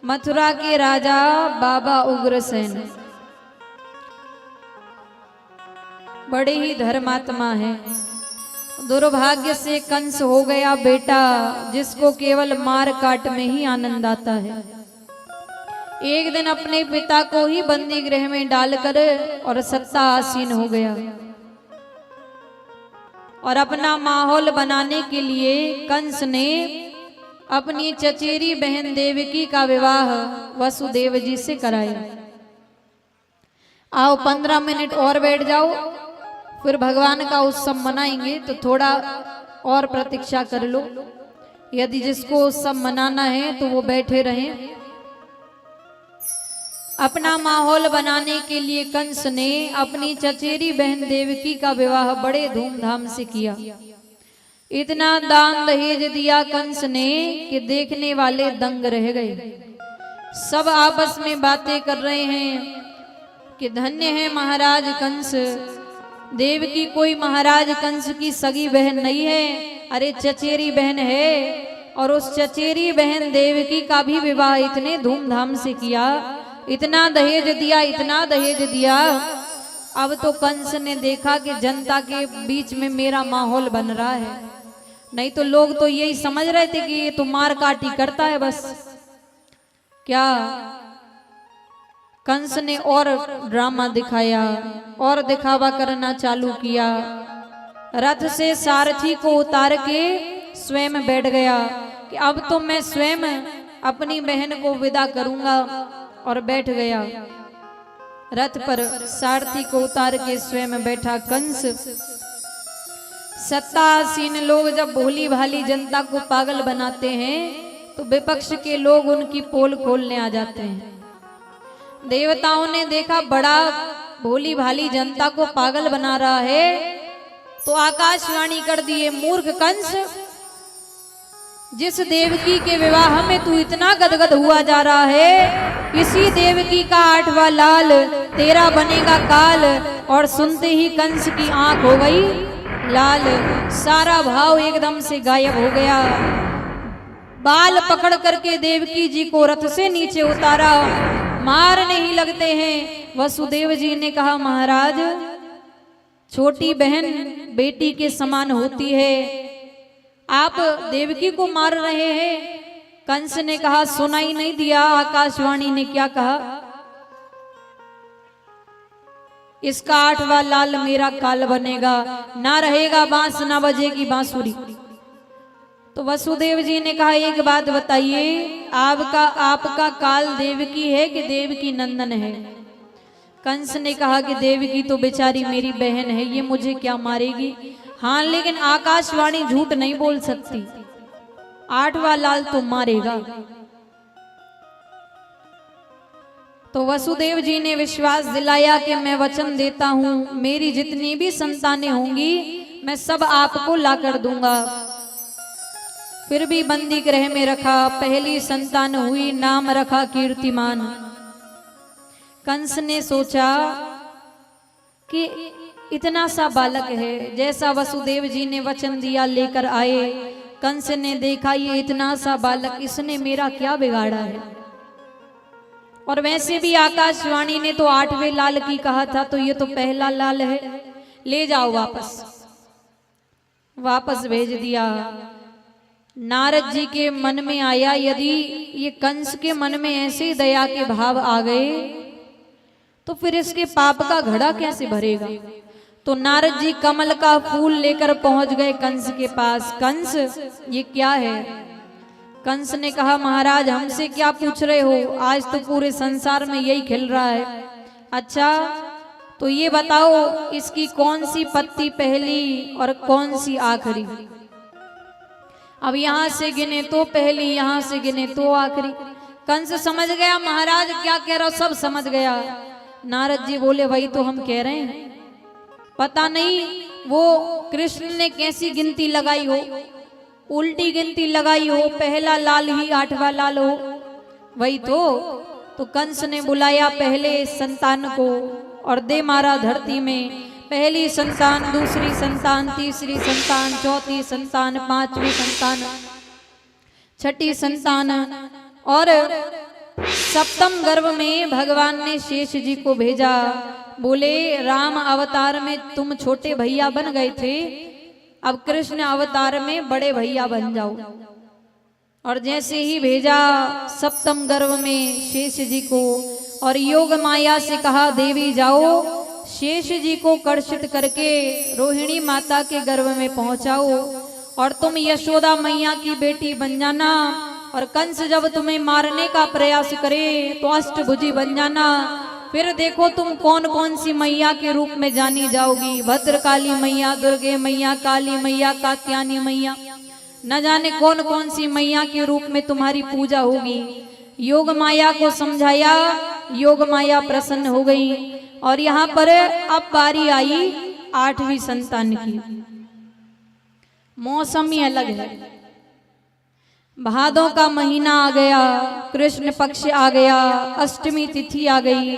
मथुरा के राजा बाबा उग्रसेन बड़े ही धर्मात्मा है। दुर्भाग्य से कंस हो गया बेटा जिसको केवल मार काट में ही आनंद आता है। एक दिन अपने पिता को ही बंदी गृह में डालकर और सत्ता आसीन हो गया और अपना माहौल बनाने के लिए कंस ने अपनी चचेरी बहन देवकी का विवाह वसुदेव जी से कराया। आओ 15 मिनट और बैठ जाओ, फिर भगवान का उत्सव मनाएंगे, तो थोड़ा और प्रतीक्षा कर लो। यदि जिसको उत्सव मनाना है तो वो बैठे रहें। अपना माहौल बनाने के लिए कंस ने अपनी चचेरी बहन देवकी का विवाह बड़े धूमधाम से किया। इतना दान दहेज दिया कंस ने कि देखने वाले दंग रह गए। सब आपस में बातें कर रहे हैं कि धन्य है महाराज कंस। देवकी कोई महाराज कंस की सगी बहन नहीं है, अरे चचेरी बहन है। और उस चचेरी बहन देवकी का भी विवाह इतने धूमधाम से किया, इतना दहेज दिया, इतना दहेज दिया। अब तो कंस ने देखा कि जनता के बीच में मेरा माहौल बन रहा है, नहीं तो लोग तो यही समझ रहे थे कि ये तो मार काटी करता है बस। क्या कंस ने और ड्रामा दिखाया और दिखावा करना चालू किया। रथ से सारथी को उतार के स्वयं बैठ गया कि अब तो मैं स्वयं अपनी बहन को विदा करूंगा, और बैठ गया। रथ पर सारथी को उतार के स्वयं बैठा कंस। सत्तासीन लोग जब भोली भाली जनता को पागल बनाते हैं तो विपक्ष के लोग उनकी पोल खोलने आ जाते हैं। देवताओं ने देखा बड़ा भोली भाली जनता को पागल बना रहा है, तो आकाशवाणी कर दिए, मूर्ख कंस, जिस देवकी के विवाह में तू इतना गदगद हुआ जा रहा है, इसी देवकी का 8वां लाल तेरा बनेगा काल। और सुनते ही कंस की आंख हो गई लाल, सारा भाव एकदम से गायब हो गया। बाल पकड़ करके देवकी जी को रथ से नीचे उतारा, मार नहीं लगते हैं। वसुदेव जी ने कहा, महाराज छोटी बहन बेटी के समान होती है, आप देवकी को मार रहे हैं। कंस ने कहा, सुनाई नहीं दिया आकाशवाणी ने क्या कहा? इसका 8वां लाल मेरा काल बनेगा, ना रहेगा बांस ना बजेगी बांसुरी। तो वसुदेव जी ने कहा, एक बात बताइए, आपका काल देवकी है कि देवकी नंदन है? कंस ने कहा कि देवकी तो बेचारी मेरी बहन है, ये मुझे क्या मारेगी। हाँ, लेकिन आकाशवाणी झूठ नहीं बोल सकती, 8वां लाल तो मारेगा। तो वसुदेव जी ने विश्वास दिलाया कि मैं वचन देता हूं, मेरी जितनी भी संतानें होंगी मैं सब आपको ला कर दूंगा। फिर भी बंदी गृह में रखा। पहली संतान हुई, नाम रखा कीर्तिमान। कंस ने सोचा कि इतना सा बालक है, जैसा वसुदेव जी ने वचन दिया लेकर आए। कंस ने देखा ये इतना सा बालक, इसने मेरा क्या बिगाड़ा है। और वैसे भी आकाशवाणी ने तो 8वें लाल की कहा था, तो ये तो पहला लाल है, ले जाओ वापस भेज दिया। नारद जी के मन में आया, यदि ये कंस के मन में ऐसे दया के भाव आ गए तो फिर इसके पाप का घड़ा कैसे भरेगा। तो नारद जी कमल का फूल लेकर पहुंच गए कंस के पास। कंस, ये क्या है? कंस ने कहा, महाराज हमसे क्या पूछ रहे हो, आज तो पूरे संसार में यही खिल रहा है। अच्छा, तो ये बताओ इसकी कौन सी पत्ती पहली और कौन सी आखिरी? अब यहां से गिने तो पहली, यहां से गिने तो आखिरी। कंस समझ गया महाराज क्या कह रहा हो, सब समझ गया। नारद जी बोले, वही तो हम कह रहे हैं, पता नहीं वो कृष्ण ने कैसी गिनती लगाई हो, उल्टी गिनती लगाई हो, पहला लाल ही 8वां लाल हो। वही तो कंस ने बुलाया पहले संतान को और दे मारा धरती में। पहली संतान, दूसरी संतान, तीसरी संतान, चौथी संतान, 5वीं संतान, 6ठी संतान और सप्तम गर्भ में भगवान ने शेष जी को भेजा। बोले राम अवतार में तुम छोटे भैया बन गए थे, अब कृष्ण अवतार में बड़े भैया बन जाओ। और जैसे ही भेजा सप्तम गर्भ में शेष जी को, और योग माया से कहा देवी जाओ शेष जी को कर्षित करके रोहिणी माता के गर्भ में पहुंचाओ, और तुम यशोदा मैया की बेटी बन जाना, और कंस जब तुम्हें मारने का प्रयास करे तो अष्टभुजी बन जाना। फिर देखो तुम कौन कौन सी मैया के रूप में जानी जाओगी, भद्रकाली मैया, दुर्गे मैया, काली मैया, कात्यायनी मैया, न जाने कौन कौन सी मैया के रूप में तुम्हारी पूजा होगी। योग माया को समझाया, योग माया प्रसन्न हो गई। और यहाँ पर अब बारी आई 8वीं संतान की। मौसम ही अलग है, भादों का महीना आ गया, कृष्ण पक्ष आ गया, अष्टमी तिथि आ गई,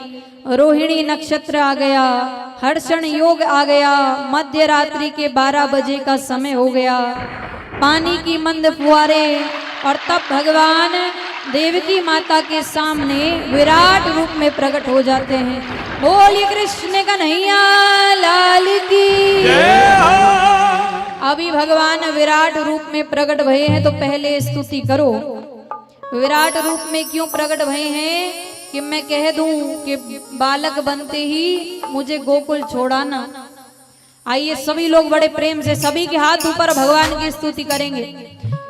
रोहिणी नक्षत्र आ गया, हर्षण योग आ गया, मध्य रात्रि के 12 बजे का समय हो गया, पानी की मंद फुहारे। और तब भगवान देवकी माता के सामने विराट रूप में प्रकट हो जाते हैं। बोलिए कृष्ण कन्हैया लाल की जय। अभी भगवान विराट रूप में प्रकट भये हैं, तो पहले स्तुति करो। विराट रूप में क्यों प्रकट भये हैं कि मैं कह दूं कि बालक बनते ही मुझे गोकुल छोड़ाना। आइए सभी लोग बड़े प्रेम से सभी के हाथ ऊपर भगवान की स्तुति करेंगे।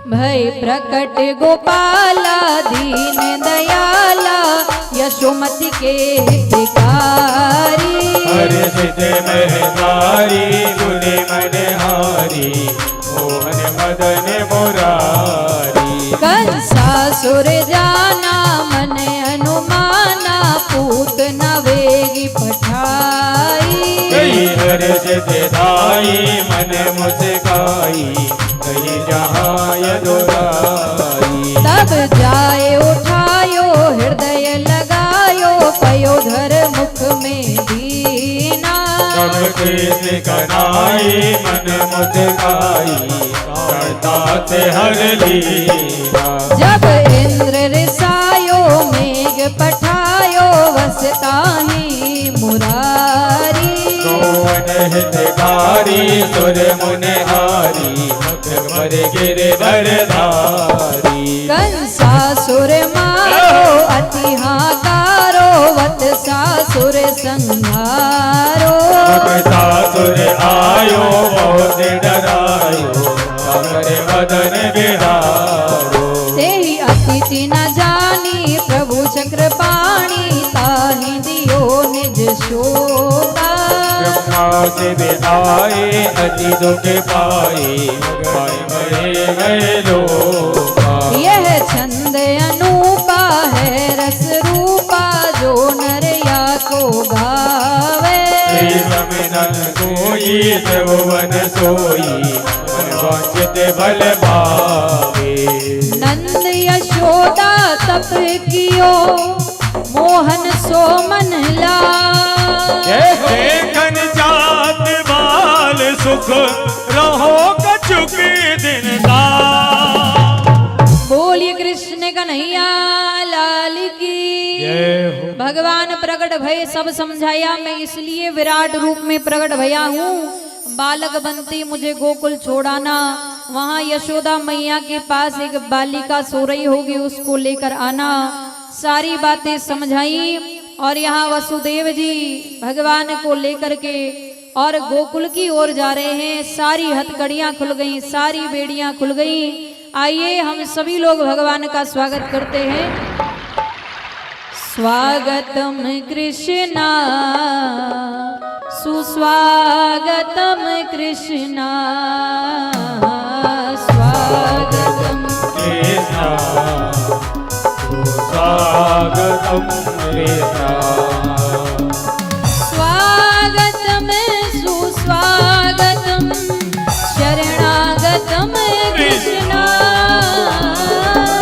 भय प्रकट गोपाला दीन दयाला यशोमति के हितकारी, हरे सिद्ध महतारी गुने मनहारी मोहन मदन मुरारी। कंसासुर जाना मन अनुमाना पूत न वेगी पठाई, कई हर सिद्ध दाई मन मुस्काई कई जहाँ यदुराई। तब जाए उठायो हृदय लगायो पयोधर मुख में दीना, तब कृष्ण कनाई मन मुस्काई करता से हर लीला। जब इंद्र रिसायो मेघ पठायो वसता ही मुरारी, हितकारी सुर मुनिहारी मर गिरधर धारी। कंसासुर मारो अति हाकारो वत्सासुर संहारो, वत्सासुर आयो बहुत डरायो सागर वदन बिहारो। तेहि अतिथि न जानी प्रभु चक्रपाणी ताहि दियो निज शोभा, ब्रह्मा से बिदाए अति दुख पाए मरे गए लोका। यह छंद अनूपा है रस रूपा जो नरया को गावे, कोई त्रिभुवन सोई वांछित बल पावे। नंद यशोदा तप कियो मोहन सो मन लाए, देखन जात बाल सुख रहो कछुक दिन का। बोलिए कृष्ण कन्हैया लाल की। भगवान प्रकट भय सब समझाया, मैं इसलिए विराट रूप में प्रकट भया हूँ, बालक बनते मुझे गोकुल छोड़ाना, वहाँ यशोदा मैया के पास एक बालिका सो रही होगी उसको लेकर आना। सारी बातें समझाई और यहाँ वसुदेव जी भगवान को लेकर के और गोकुल की ओर जा रहे हैं। सारी हथकड़ियां खुल गई, सारी बेड़ियां खुल गई। आइए हम सभी लोग भगवान का स्वागत करते हैं। स्वागतम कृष्णा सुस्वागतम कृष्णा, स्वागतम कृष्णा सुस्वागतम कृष्णा, स्वागतम सुस्वागतम शरणागतम कृष्णा,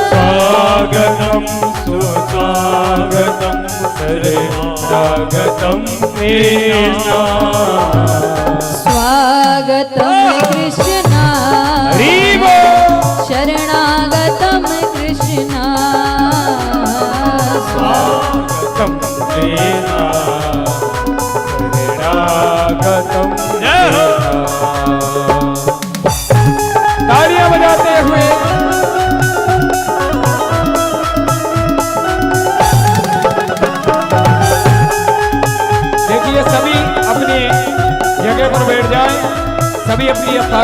स्वागतम सुस्वागतम शरणागतम कृष्णा, स्वागतम कृष्णा हरि बोल। शरणागतम कृष्णा,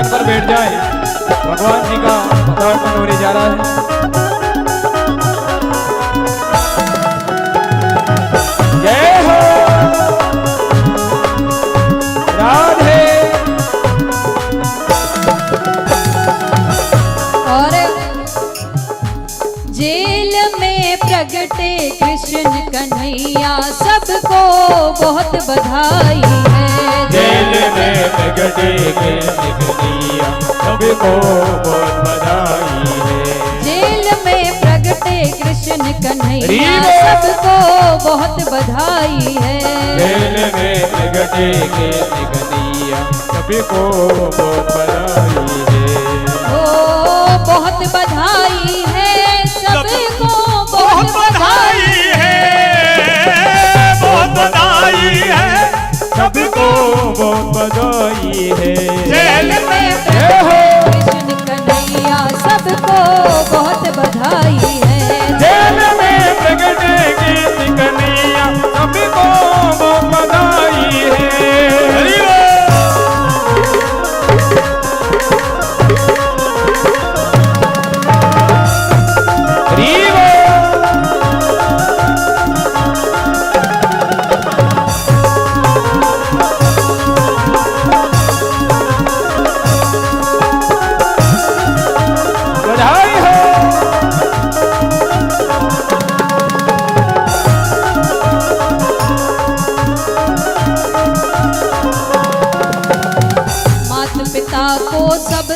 स्थान पर बैठ जाए, भगवान जी का दर्शन होने जा रहा है। जय हो राधे। और जेल में प्रगटे कृष्ण कन्हैया सबको बहुत बधाई है। जेल में प्रगटे कृष्ण कन्हैया सबको बहुत बधाई है। जेल में प्रगटे कृष्ण कन्हैया सबको बहुत बधाई है। जेल में प्रगटे कृष्ण कन्हैया सबको बहुत बधाई है। ओ बहुत बधाई है, सबको बहुत बधाई है, बहुत बधाई है, सबको बहुत बधाई है। जेल में प्रगटे कृष्ण कन्हैया सबको बहुत बधाई है। जेल में प्रगटे कृष्ण कन्हैया सबको बहुत बधाई है।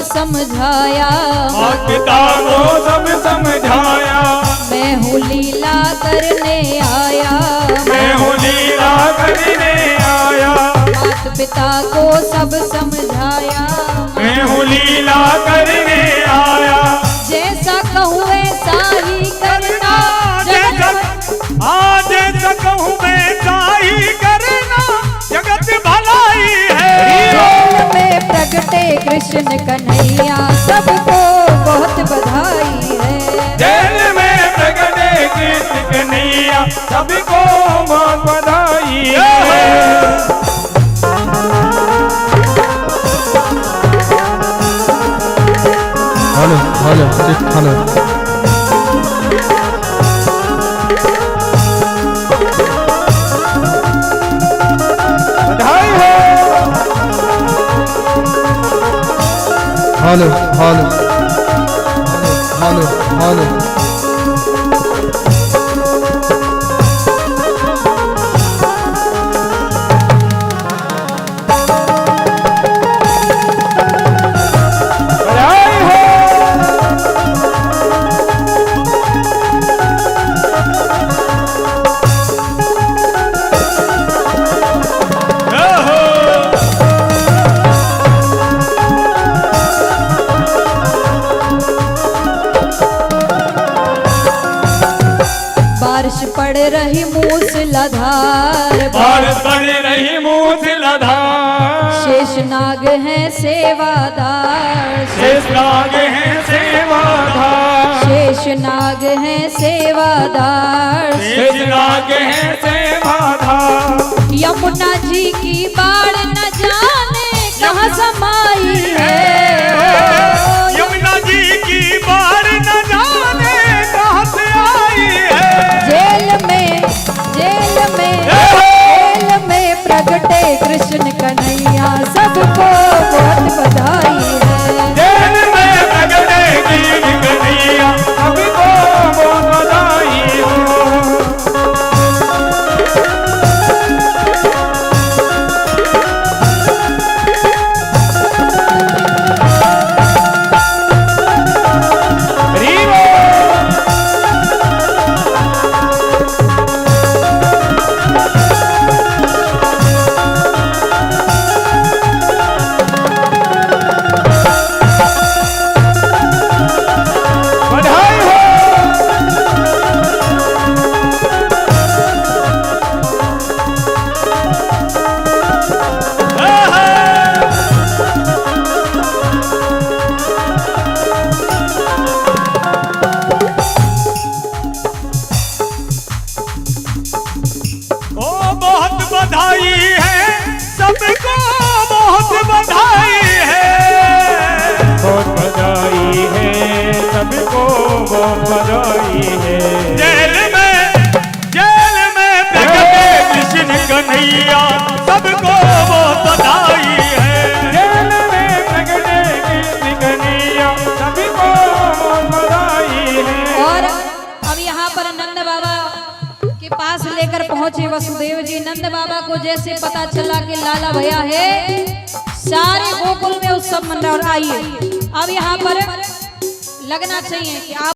समझाया, पिता को सब समझाया, मैं हूँ लीला करने आया, मैं हूँ लीला करने आया। मात पिता को सब समझाया, मैं हूँ लीला करने आया। जैसा कहूँ वैसा ही करना, जैसा कहूँ वैसा ही करना, जगत भलाई है। जेल में प्रगटे कृष्ण कन्हैया सबको बहुत बधाई है। जेल में प्रगटे कृष्ण कन्हैया सबको बहुत बधाई है। हेलो हेलो हेलो बधाई हो। हेलो हेलो हेलो हेलो बधाई हो। बारिश पड़ रही मूसलाधार, बारिश पड़ रही मूसलाधार, शेषनाग है सेवादार, शेषनाग है सेवादार, शेषनाग है सेवादार, शेषनाग है सेवादार। यमुना जी की बाढ़ न जाने कहाँ समाई है। यमुना जी की बाढ़ न जाने कहाँ से आई है। जेल में प्रगटे कृष्ण कन्हैया सबको बहुत बधाई है। जेल में प्रगटे कृष्ण कन्हैया सबको बहुत बधाई हो। बधाई है। जेल में प्रगटे कृष्ण कन्हैया सबको वो बधाई है। जेल में प्रगटे कृष्ण कन्हैया सबको वो बधाई है। और अब यहाँ पर नंद बाबा के पास लेकर पहुंचे वसुदेव जी। नंद बाबा को जैसे पता चला कि लाला भैया है, सारे गोकुल में उत्सव मन रहा। और आइए अब यहाँ पर लगना चाहिए कि आप